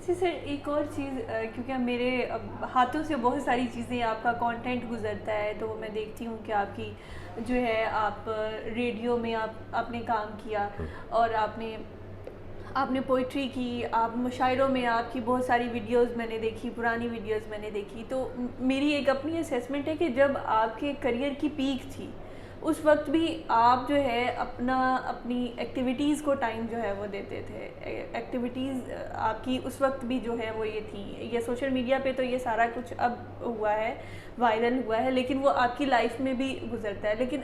اچھا سر، ایک اور چیز، کیونکہ میرے ہاتھوں سے بہت ساری چیزیں، آپ کا کانٹینٹ گزرتا ہے تو میں دیکھتی ہوں کہ آپ کی جو ہے، آپ ریڈیو میں آپ نے کام کیا، اور آپ نے پوئٹری کی، آپ مشاعروں میں آپ کی بہت ساری ویڈیوز میں نے دیکھی، پرانی ویڈیوز میں نے دیکھی. تو میری ایک اپنی اسیسمنٹ ہے کہ جب آپ کے کریئر کی پیک تھی اس وقت بھی آپ جو ہے اپنی ایکٹیویٹیز کو ٹائم جو ہے وہ دیتے تھے. ایکٹیویٹیز آپ کی اس وقت بھی جو ہے وہ یہ تھیں. یہ سوشل میڈیا پہ تو یہ سارا کچھ اب ہوا ہے، وائرل ہوا ہے، لیکن وہ آپ کی لائف میں بھی گزرتا ہے. لیکن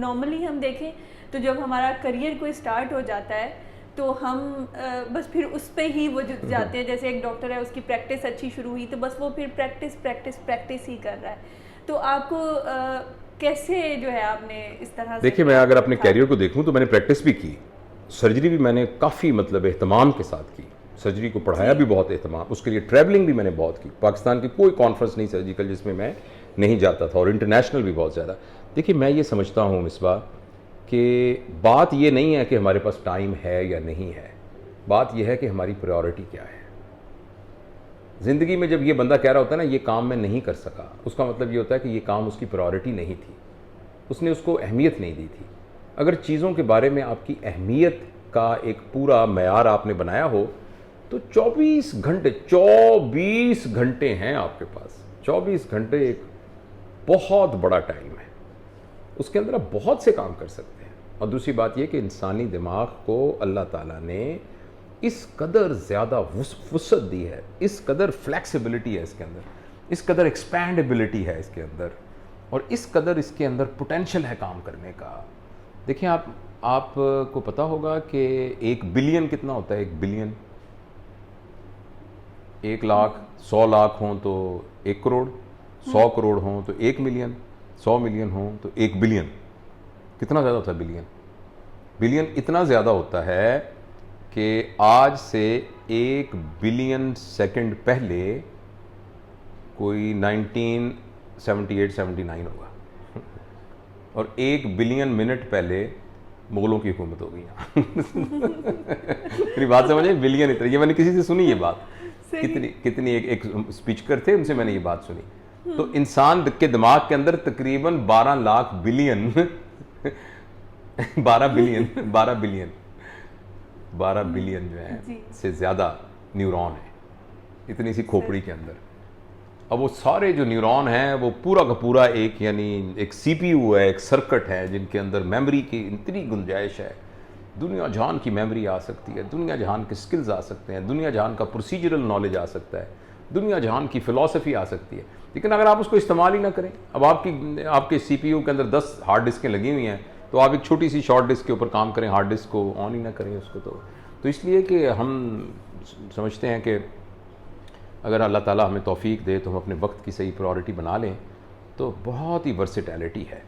نارملی ہم دیکھیں تو جب ہمارا کریئر کوئی اسٹارٹ ہو جاتا ہے تو ہم بس پھر اس پہ ہی وہ جاتے ہیں. جیسے ایک ڈاکٹر ہے، اس کی پریکٹس اچھی شروع ہوئی تو بس وہ پھر پریکٹس ہی کر رہا ہے. تو آپ کو کیسے جو ہے آپ نے اس طرح سے؟ دیکھیے، میں اگر اپنے کیریئر کو دیکھوں تو میں نے پریکٹس بھی کی، سرجری بھی میں نے کافی اہتمام کے ساتھ کی، سرجری کو پڑھایا بھی بہت اہتمام، اس کے لیے ٹریولنگ بھی میں نے بہت کی. پاکستان کی کوئی کانفرنس نہیں سرجیکل جس میں میں نہیں جاتا تھا، اور انٹرنیشنل بھی بہت زیادہ. دیکھیے، میں یہ سمجھتا ہوں مصباح کہ بات یہ نہیں ہے کہ ہمارے پاس ٹائم ہے یا نہیں ہے، بات یہ ہے کہ ہماری پریورٹی کیا ہے. زندگی میں جب یہ بندہ کہہ رہا ہوتا ہے نا یہ کام میں نہیں کر سکا، اس کا مطلب یہ ہوتا ہے کہ یہ کام اس کی پریورٹی نہیں تھی، اس نے اس کو اہمیت نہیں دی تھی. اگر چیزوں کے بارے میں آپ کی اہمیت کا ایک پورا معیار آپ نے بنایا ہو تو 24 گھنٹے ہیں آپ کے پاس. 24 گھنٹے ایک بہت بڑا ٹائم ہے، اس کے اندر آپ بہت سے کام کر سکتے ہیں. اور دوسری بات یہ کہ انسانی دماغ کو اللہ تعالیٰ نے اس قدر زیادہ وسعت دی ہے، اس قدر فلیکسیبلٹی ہے اس کے اندر، اس قدر ایکسپینڈیبلٹی ہے اس کے اندر، اور اس قدر اس کے اندر پوٹینشل ہے کام کرنے کا. دیکھیں، آپ کو پتا ہوگا کہ 1 بلین کتنا ہوتا ہے؟ 1 بلین 1 لاکھ، 100 لاکھ ہوں تو 1 کروڑ، 100 کروڑ ہوں تو 1 ملین، 100 ملین ہوں تو 1 بلین. کتنا زیادہ ہوتا ہے بلین؟ بلین اتنا زیادہ ہوتا ہے کہ آج سے 1 بلین سیکنڈ پہلے کوئی 1978-79 ہوگا، اور 1 بلین منٹ پہلے مغلوں کی حکومت ہو گئی. میری بات سمجھے؟ بلین اتنا، یہ میں نے کسی سے سنی یہ بات، کتنی ایک اسپیچر تھے، ان سے میں نے یہ بات سنی. تو انسان کے دماغ کے اندر تقریباً 12 لاکھ بلین 12 بلین جو ہے سے زیادہ نیورون ہیں اتنی سی کھوپڑی کے اندر. اب وہ سارے جو نیورون ہیں وہ پورا کا پورا ایک سی پی یو ہے، ایک سرکٹ ہے جن کے اندر میموری کی اتنی گنجائش ہے. دنیا جہان کی میموری آ سکتی ہے، دنیا جہان کے سکلز آ سکتے ہیں، دنیا جہان کا پروسیجرل نالج آ سکتا ہے، دنیا جہان کی فلسفی آ سکتی ہے. لیکن اگر آپ اس کو استعمال ہی نہ کریں، اب آپ کے سی پی یو کے اندر 10 ہارڈ ڈسکیں لگی ہوئی ہیں تو آپ ایک چھوٹی سی شارٹ ڈسک کے اوپر کام کریں، ہارڈ ڈسک کو آن ہی نہ کریں اس کو. تو اس لیے کہ ہم سمجھتے ہیں کہ اگر اللہ تعالیٰ ہمیں توفیق دے تو ہم اپنے وقت کی صحیح پرائورٹی بنا لیں تو بہت ہی ورسٹیلٹی ہے.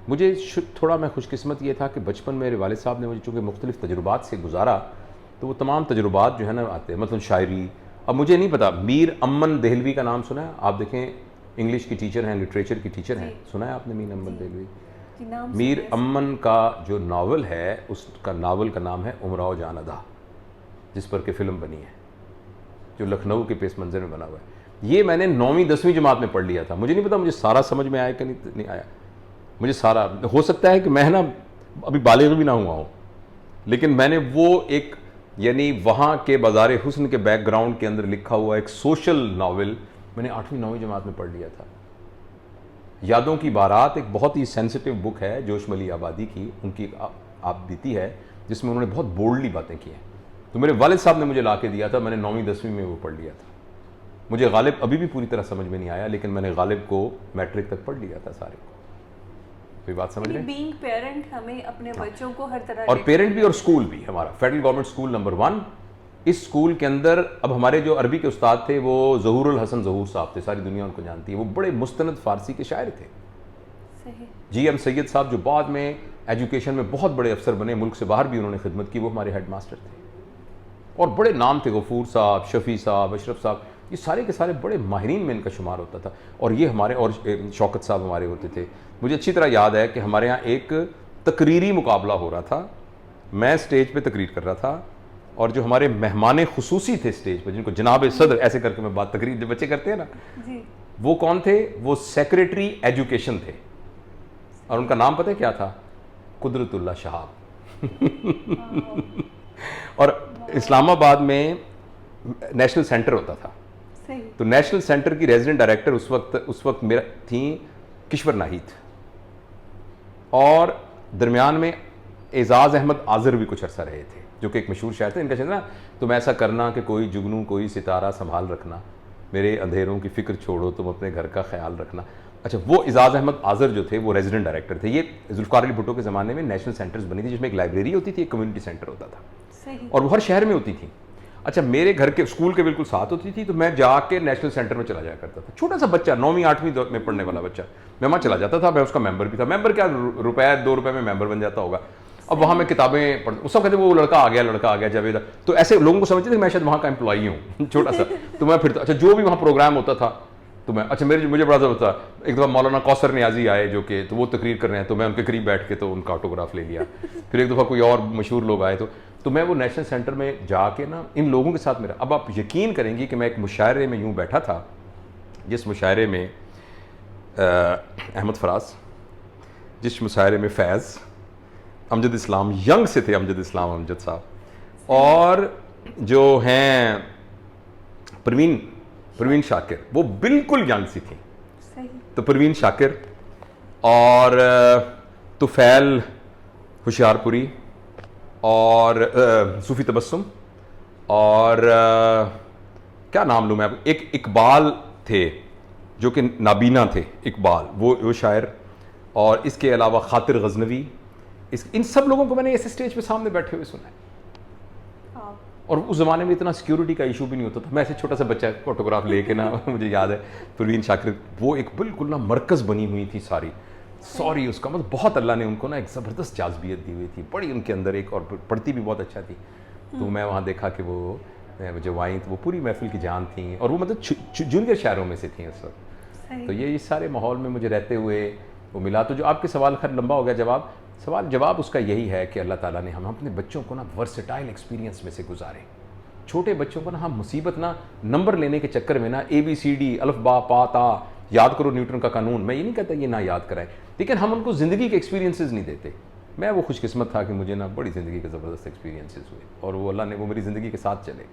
مجھے تھوڑا میں خوش قسمت یہ تھا کہ بچپن میرے والد صاحب نے مجھے چونکہ مختلف تجربات سے گزارا تو وہ تمام تجربات جو ہے نا آتے ہیں. مثلا شاعری، اب مجھے نہیں پتا، میر امن دہلوی کا نام سنا ہے آپ؟ دیکھیں انگلش کی ٹیچر ہیں، لٹریچر کی ٹیچر ہیں، سنا ہے آپ نے میر امن دہلوی؟ میر امن کا جو ناول ہے اس کا ناول کا نام ہے امراؤ جان ادا، جس پر کہ فلم بنی ہے، جو لکھنؤ کے پیس منظر میں بنا ہوا ہے. یہ میں نے 9ویں 10ویں جماعت میں پڑھ لیا تھا. مجھے نہیں پتا مجھے سارا سمجھ میں آیا کہ نہیں آیا. مجھے سارا، ہو سکتا ہے کہ میں نا ابھی بالغ بھی نہ ہوا ہوں، لیکن میں نے وہ ایک یعنی وہاں کے بازار حسن کے بیک گراؤنڈ کے اندر لکھا ہوا ایک سوشل ناول میں نے 8ویں 9ویں جماعت میں پڑھ لیا تھا. یادوں کی بارات ایک بہت ہی سینسٹیو بک ہے جوش ملی آبادی کی، ان کی آپ دیتی ہے، جس میں انہوں نے بہت بولڈلی باتیں کی ہیں. تو میرے والد صاحب نے مجھے لا کے دیا تھا، میں نے 9ویں 10ویں میں وہ پڑھ لیا تھا. مجھے غالب ابھی بھی پوری طرح سمجھ میں نہیں آیا، لیکن میں نے غالب کو میٹرک تک پڑھ لیا تھا سارے کو. کوئی بات سمجھ رہے ہیں؟ بینگ پیرنٹ ہمیں اپنے بچوں کو ہر طرح، اور پیرنٹ بھی اور اسکول بھی. ہمارا فیڈرل گورنمنٹ اسکول نمبر 1، اس اسکول کے اندر اب ہمارے جو عربی کے استاد تھے وہ ظہور الحسن ظہور صاحب تھے، ساری دنیا ان کو جانتی ہے. وہ بڑے مستند فارسی کے شاعر تھے. جی ایم سید صاحب جو بعد میں ایجوکیشن میں بہت بڑے افسر بنے، ملک سے باہر بھی انہوں نے خدمت کی، وہ ہمارے ہیڈ ماسٹر تھے. اور بڑے نام تھے، غفور صاحب، شفیع صاحب، اشرف صاحب، یہ سارے کے سارے بڑے ماہرین میں ان کا شمار ہوتا تھا. اور یہ ہمارے، اور شوکت صاحب ہمارے ہوتے تھے. مجھے اچھی طرح یاد ہے کہ ہمارے ہاں ایک تقریری مقابلہ ہو رہا تھا، میں سٹیج پہ تقریر کر رہا تھا اور جو ہمارے مہمان خصوصی تھے اسٹیج پہ، جن کو جناب صدر ایسے کر کے میں بات تقریر جو بچے کرتے ہیں نا، وہ کون تھے؟ وہ سیکریٹری ایجوکیشن تھے، اور ان کا نام پتہ ہے کیا تھا؟ قدرت اللہ شہاب. اور اسلام آباد میں نیشنل سینٹر ہوتا تھا، تو نیشنل سینٹر کی ریزیڈنٹ ڈائریکٹر اس وقت میرا تھیں کشور ناہید، اور درمیان میں اعزاز احمد آذر بھی کچھ عرصہ رہے تھے، جو کہ ایک مشہور شاعر تھے. ان کا شعر نا، تم ایسا کرنا کہ کوئی جگنو کوئی ستارہ سنبھال رکھنا، میرے اندھیروں کی فکر چھوڑو تم اپنے گھر کا خیال رکھنا. اچھا، وہ اعزاز احمد آذر جو تھے وہ ریزیڈنٹ ڈائریکٹر تھے. یہ ذوالفقار علی بھٹو کے زمانے میں نیشنل سینٹرز بنی تھی، جس میں ایک لائبریری ہوتی تھی، ایک کمیونٹی سینٹر ہوتا تھا، اور وہ ہر شہر میں ہوتی تھی. اچھا، میرے گھر کے اسکول کے بالکل ساتھ ہوتی تھی، تو میں جا کے نیشنل سینٹر میں چلا جایا کرتا تھا. چھوٹا سا بچہ 9ویں 8ویں میں پڑھنے والا بچہ، میں وہاں چلا جاتا تھا. میں اس کا ممبر بھی تھا. ممبر کیا، روپے 2 روپے میں ممبر بن جاتا ہوگا. اب وہاں میں کتابیں پڑھ، اس وقت کہتے وہ لڑکا آ گیا جاوید، تو ایسے لوگوں کو سمجھتے تھے میں شاید وہاں کا امپلائی ہوں چھوٹا سا. تو میں پھرتا، اچھا جو بھی وہاں پروگرام ہوتا تھا تو میں، اچھا مجھے بڑا ضرورت تھا. ایک دفعہ مولانا کوثر نیازی آئے جو کہ، تو وہ تقریر کر رہے ہیں، تو میں ان کے قریب بیٹھ کے تو ان کا آٹوگراف لے لیا. پھر ایک دفعہ کوئی اور مشہور لوگ آئے تو میں وہ نیشنل سینٹر میں جا کے نا ان لوگوں کے ساتھ میرا، اب آپ یقین کریں گی کہ میں ایک مشاعرے میں یوں بیٹھا تھا، جس مشاعرے میں احمد فراز، جس مشاعرے میں فیض، امجد اسلام، ینگ سے تھے امجد اسلام امجد صاحب، اور جو ہیں پروین شاکر، وہ بالکل ینگ سی تھیں. تو پروین شاکر اور طفیل ہوشیار پوری اور صوفی تبسم، اور کیا نام لوں میں، ایک اقبال تھے جو کہ نابینا تھے، اقبال وہ شاعر، اور اس کے علاوہ خاطر غزنوی. ان سب لوگوں کو میں نے اس اسٹیج پہ سامنے بیٹھے ہوئے سنا ہے. اور اس زمانے میں اتنا سیکیورٹی کا ایشو بھی نہیں ہوتا تھا. میں ایسے چھوٹا سا بچہ فوٹوگراف لے کے نا مجھے یاد ہے پروین شاکر، وہ ایک بالکل نا مرکز بنی ہوئی تھی سوری اس کا مطلب بہت اللہ نے ان کو نا ایک زبردست جاذبیت دی ہوئی تھی، بڑی ان کے اندر ایک، اور پڑھتی بھی بہت اچھا تھی. تو میں وہاں دیکھا کہ وہ جو آئیں وہ پوری محفل کی جان تھیں، اور وہ مطلب جونیئر شاعروں میں سے تھیں اس وقت. تو یہ اس سارے ماحول میں مجھے رہتے ہوئے وہ ملا. تو جو آپ کے سوال، خیر لمبا ہو گیا جواب اس کا یہی ہے کہ اللہ تعالیٰ نے ہم اپنے بچوں کو نا ورسٹائل ایکسپیرینس میں سے گزارے. چھوٹے بچوں کو نا ہم مصیبت نا نمبر لینے کے چکر میں نا ABCD الف با پا تا یاد کرو نیوٹن کا قانون، میں یہ نہیں کہتا یہ نہ یاد کرائیں، لیکن ہم ان کو زندگی کے ایکسپیرینسز نہیں دیتے. میں وہ خوش قسمت تھا کہ مجھے نا بڑی زندگی کے زبردست ایکسپیرینسز ہوئے، اور وہ اللہ نے وہ میری زندگی کے ساتھ چلے.